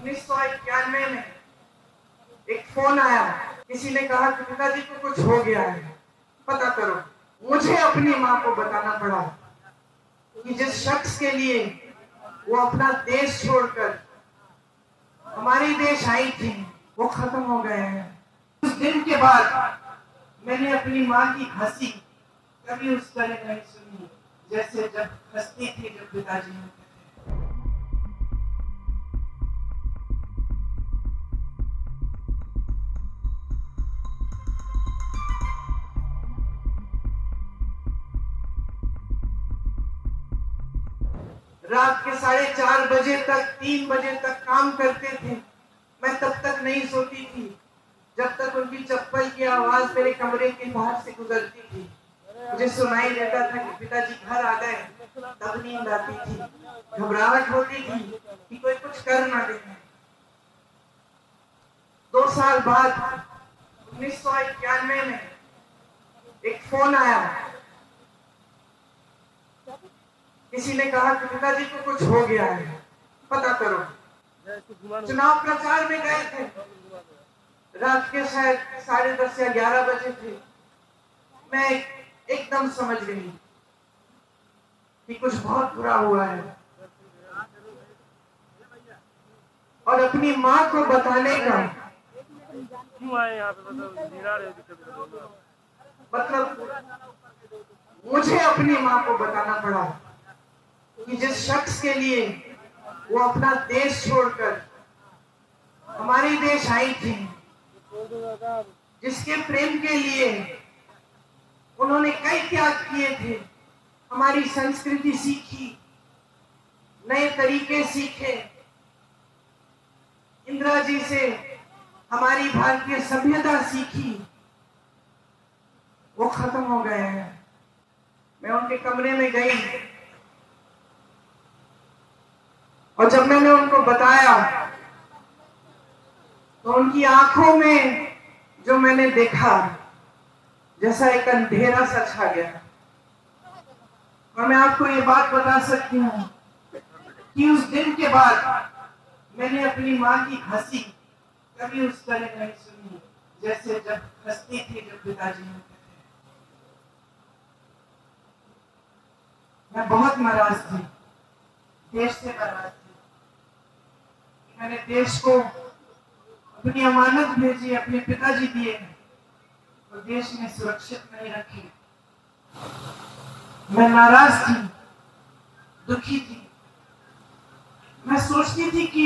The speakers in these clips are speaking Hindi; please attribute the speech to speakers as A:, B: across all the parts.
A: 1991 में एक फोन आया, किसी ने कहा कि पिताजी को कुछ हो गया है, पता करो। मुझे अपनी माँ को बताना पड़ा कि जिस शख्स के लिए वो अपना देश छोड़कर हमारे देश आई थी, वो खत्म हो गए हैं। उस दिन के बाद मैंने अपनी माँ की हंसी कभी उस तरह नहीं सुनी जैसे जब हंसती थी जब पिताजी होते थे। रात के 4:30 बजे तक 3 बजे तक काम करते थे। मैं तब तक नहीं सोती थी जब तक उनकी चप्पल की आवाज मेरे कमरे के बाहर से गुजरती थी। मुझे सुनाई देता था कि पिताजी घर आ गए, तब नींद आती थी। घबराहट होती थी कि कोई कुछ कर ना दे। 2 साल बाद 1991 में एक फोन आया, किसी ने कहा कि पिताजी को कुछ हो गया है, पता करो। चुनाव प्रचार में गए थे, रात के शायद 10:30 या 11 बजे थे। मैं एकदम समझ गई कि कुछ बहुत बुरा हुआ है और अपनी माँ को बताने का
B: क्यों आए यहाँ पे,
A: मतलब मुझे अपनी माँ को बताना पड़ा कि जिस शख्स के लिए वो अपना देश छोड़कर हमारे देश आई थी, जिसके प्रेम के लिए उन्होंने कई त्याग किए थे, हमारी संस्कृति सीखी, नए तरीके सीखे, इंदिरा जी से हमारी भारतीय सभ्यता सीखी, वो खत्म हो गए हैं। मैं उनके कमरे में गई और जब मैंने उनको बताया तो उनकी आंखों में जो मैंने देखा, जैसा एक अंधेरा सा छा गया। और मैं आपको ये बात बता सकती हूँ कि उस दिन के बाद मैंने अपनी माँ की हंसी कभी उस तरह नहीं सुनी जैसे जब हंसती थी जब पिताजी होते थे। मैं बहुत नाराज थी, देश से नाराज थी। मैंने देश को अपनी अमानत भेजी, अपने पिताजी दिए और देश में सुरक्षित नहीं रखी। मैं नाराज थी, दुखी थी। मैं सोचती थी कि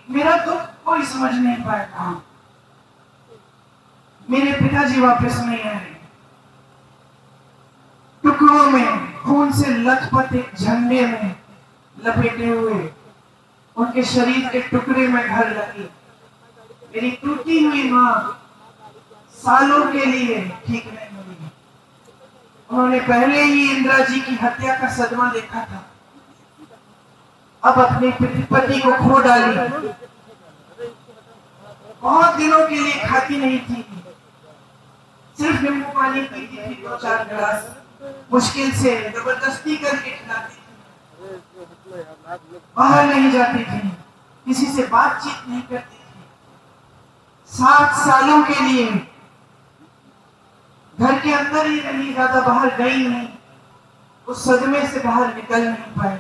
A: मेरा दुख कोई समझ नहीं पाएगा, मेरे पिताजी वापस नहीं आए। टुकड़ों में खून से लथपथ एक झंडे में लपेटे हुए उनके शरीर के टुकड़े में घर लगी। मेरी टूटी हुई माँ सालों के लिए ठीक नहीं हुई। उन्होंने पहले ही इंदिरा जी की हत्या का सदमा देखा था, अब अपने पति को खो डाली। बहुत दिनों के लिए खाती नहीं थी, सिर्फ नींबू पानी पीती थी 2-4 गिलास, मुश्किल से जबरदस्ती करके खिलाती थी। बाहर नहीं जाती थी, किसी से बातचीत नहीं करती थी। 7 सालों के लिए घर के अंदर ही रही, ज्यादा बाहर गई नहीं। उस सदमे से बाहर निकल नहीं पाई।